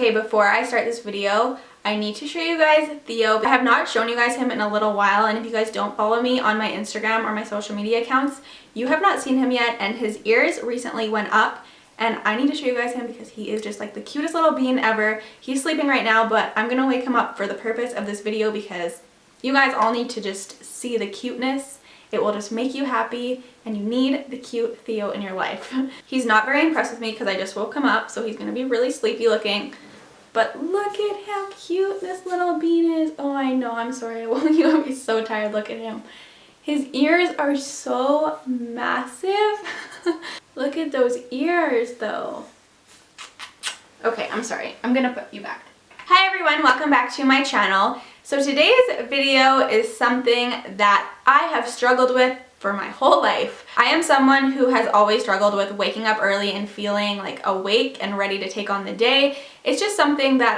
Okay, before I start this video, I need to show you guys Theo. I have not shown you guys him in a little while, and if you guys don't follow me on my Instagram or my social media accounts, you have not seen him yet, and his ears recently went up, and I need to show you guys him because he is just like the cutest little bean ever. He's sleeping right now, but I'm gonna wake him up for the purpose of this video because you guys all need to just see the cuteness. It will just make you happy, and you need the cute Theo in your life. He's not very impressed with me because I just woke him up, so he's gonna be really sleepy looking. But look at how cute this little bean is. Oh, I know, I'm sorry I woke you up. He's so tired. Look at him. His ears are so massive. Look at those ears though. Okay, I'm sorry. I'm gonna put you back. Hi everyone, welcome back to my channel. So today's video is something that I have struggled with for my whole life. I am someone who has always struggled with waking up early and feeling like awake and ready to take on the day. It's just something that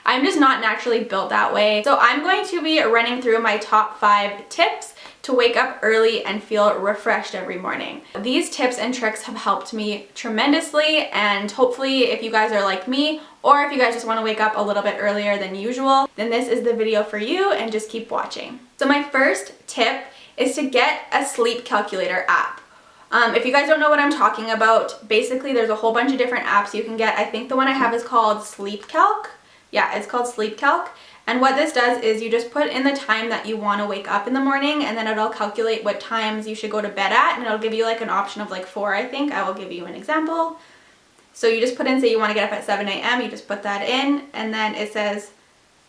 I'm just not naturally built that way. So I'm going to be running through my top 5 tips to wake up early and feel refreshed every morning. These tips and tricks have helped me tremendously, and hopefully if you guys are like me, or if you guys just want to wake up a little bit earlier than usual, then this is the video for you, and just keep watching. So my first tip is to get a sleep calculator app. If you guys don't know what I'm talking about, basically there's a whole bunch of different apps you can get. I think the one I have is called Sleep Calc. Yeah, it's called Sleep Calc. And what this does is you just put in the time that you want to wake up in the morning, and then it'll calculate what times you should go to bed at, and it'll give you like an option of like 4, I think. I will give you an example. So you just put in, say you want to get up at 7 a.m., you just put that in, and then it says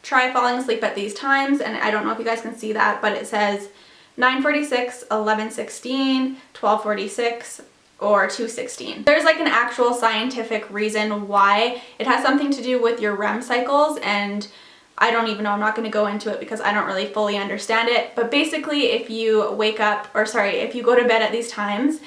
try falling asleep at these times, and I don't know if you guys can see that, but it says 9:46, 11:16, 12:46, or 2:16. There's like an actual scientific reason why. It has something to do with your REM cycles, and I don't even know, I'm not going to go into it because I don't really fully understand it, but basically if you if you go to bed at these times,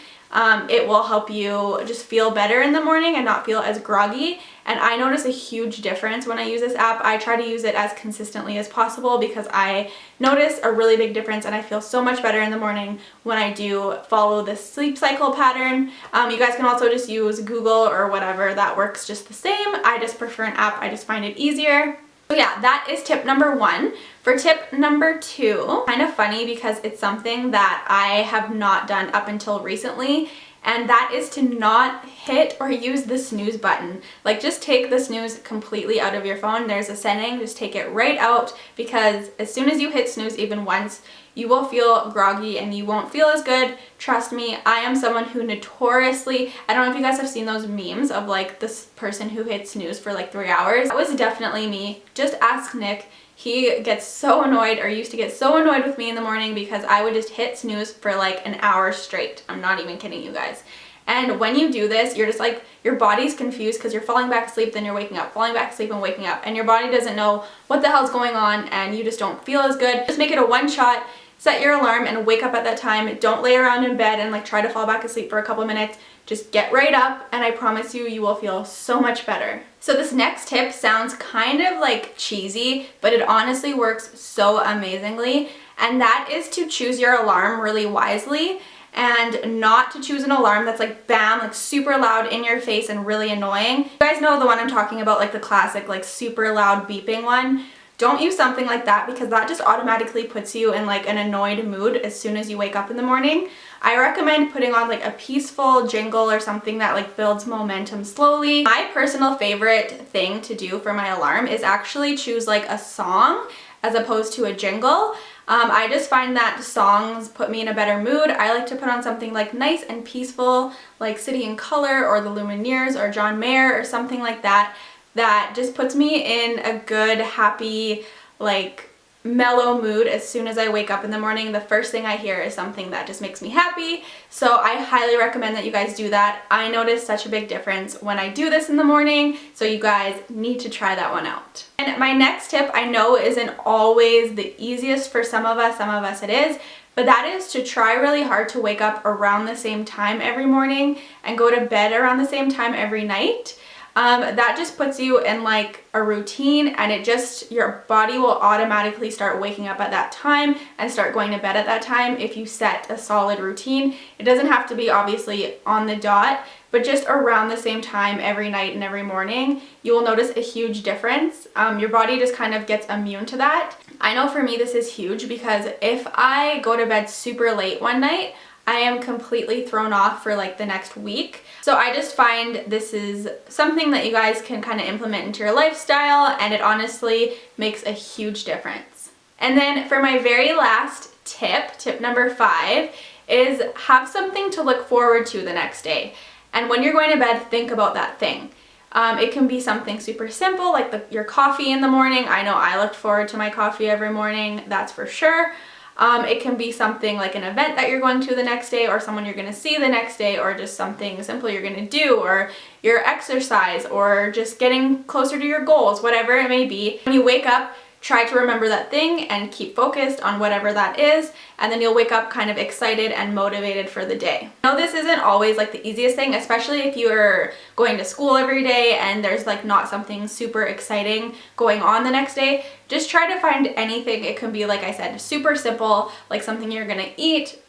it will help you just feel better in the morning and not feel as groggy. And I notice a huge difference when I use this app. I try to use it as consistently as possible because I notice a really big difference, and I feel so much better in the morning when I do follow the sleep cycle pattern. You guys can also just use Google or whatever, that works just the same. I just prefer an app, I just find it easier. So yeah, that is tip number 1. For tip number 2, kind of funny because it's something that I have not done up until recently, and that is to not hit or use the snooze button. Like, just take the snooze completely out of your phone. There's a setting, just take it right out, because as soon as you hit snooze even once, you will feel groggy and you won't feel as good. Trust me, I am someone who notoriously, I don't know if you guys have seen those memes of like this person who hits snooze for like 3 hours. That was definitely me. Just ask Nick. He gets so annoyed, or used to get so annoyed with me in the morning because I would just hit snooze for like an hour straight. I'm not even kidding you guys. And when you do this, you're just like, your body's confused because you're falling back asleep, then you're waking up, falling back asleep and waking up, and your body doesn't know what the hell's going on, and you just don't feel as good. Just make it a one shot. Set your alarm and wake up at that time. Don't lay around in bed and like try to fall back asleep for a couple minutes. Just get right up, and I promise you, you will feel so much better. So this next tip sounds kind of like cheesy, but it honestly works so amazingly, and that is to choose your alarm really wisely, and not to choose an alarm that's like bam, like super loud in your face and really annoying. You guys know the one I'm talking about, like the classic like super loud beeping one. Don't use something like that because that just automatically puts you in like an annoyed mood as soon as you wake up in the morning. I recommend putting on like a peaceful jingle or something that like builds momentum slowly. My personal favorite thing to do for my alarm is actually choose like a song as opposed to a jingle. I just find that songs put me in a better mood. I like to put on something like nice and peaceful, like City in Color or the Lumineers or John Mayer or something like that. That just puts me in a good, happy, like mellow mood. As soon as I wake up in the morning, the first thing I hear is something that just makes me happy. So I highly recommend that you guys do that. I notice such a big difference when I do this in the morning, so you guys need to try that one out. And my next tip, I know isn't always the easiest for some of us it is, but that is to try really hard to wake up around the same time every morning and go to bed around the same time every night. That just puts you in like a routine, and your body will automatically start waking up at that time and start going to bed at that time if you set a solid routine. It doesn't have to be obviously on the dot, but just around the same time every night and every morning, you will notice a huge difference. Your body just kind of gets immune to that. I know for me this is huge because if I go to bed super late one night, I am completely thrown off for like the next week. So I just find this is something that you guys can kind of implement into your lifestyle, and it honestly makes a huge difference. And then for my very last tip number 5, is have something to look forward to the next day. And when you're going to bed, think about that thing. It can be something super simple like your coffee in the morning. I know I look forward to my coffee every morning, that's for sure. It can be something like an event that you're going to the next day, or someone you're going to see the next day, or just something simple you're going to do, or your exercise, or just getting closer to your goals, whatever it may be. When you wake up, try to remember that thing and keep focused on whatever that is, and then you'll wake up kind of excited and motivated for the day. I know this isn't always like the easiest thing, especially if you're going to school every day and there's like not something super exciting going on the next day. Just try to find anything. It can be, like I said, super simple, like something you're gonna eat,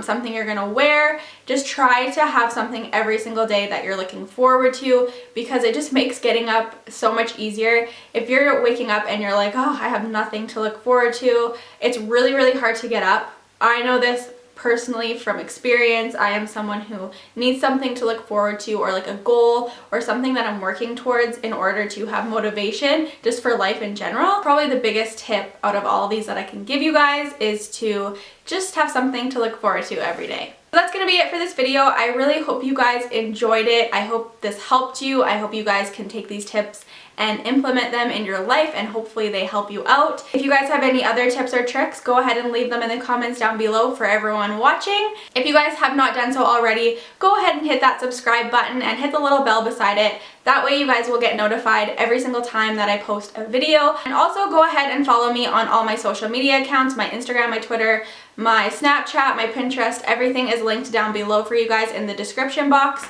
something you're gonna wear. Just try to have something every single day that you're looking forward to, because it just makes getting up so much easier. If you're waking up and you're like, oh, I have nothing to look forward to, it's really, really hard to get up. I know this personally from experience. I am someone who needs something to look forward to, or like a goal or something that I'm working towards in order to have motivation just for life in general. Probably the biggest tip out of all of these that I can give you guys is to just have something to look forward to every day. So that's gonna be it for this video. I really hope you guys enjoyed it. I hope this helped you. I hope you guys can take these tips and implement them in your life, and hopefully they help you out. If you guys have any other tips or tricks, go ahead and leave them in the comments down below for everyone watching. If you guys have not done so already, go ahead and hit that subscribe button and hit the little bell beside it. That way you guys will get notified every single time that I post a video. And also go ahead and follow me on all my social media accounts, my Instagram, my Twitter, my Snapchat, my Pinterest. Everything is linked down below for you guys in the description box.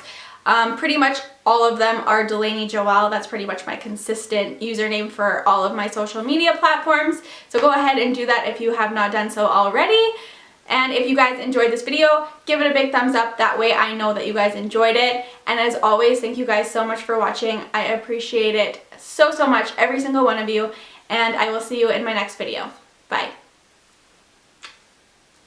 Pretty much all of them are Delaney Joelle. That's pretty much my consistent username for all of my social media platforms. So go ahead and do that if you have not done so already. And if you guys enjoyed this video, give it a big thumbs up. That way I know that you guys enjoyed it. And as always, thank you guys so much for watching. I appreciate it so, so much, every single one of you. And I will see you in my next video. Bye.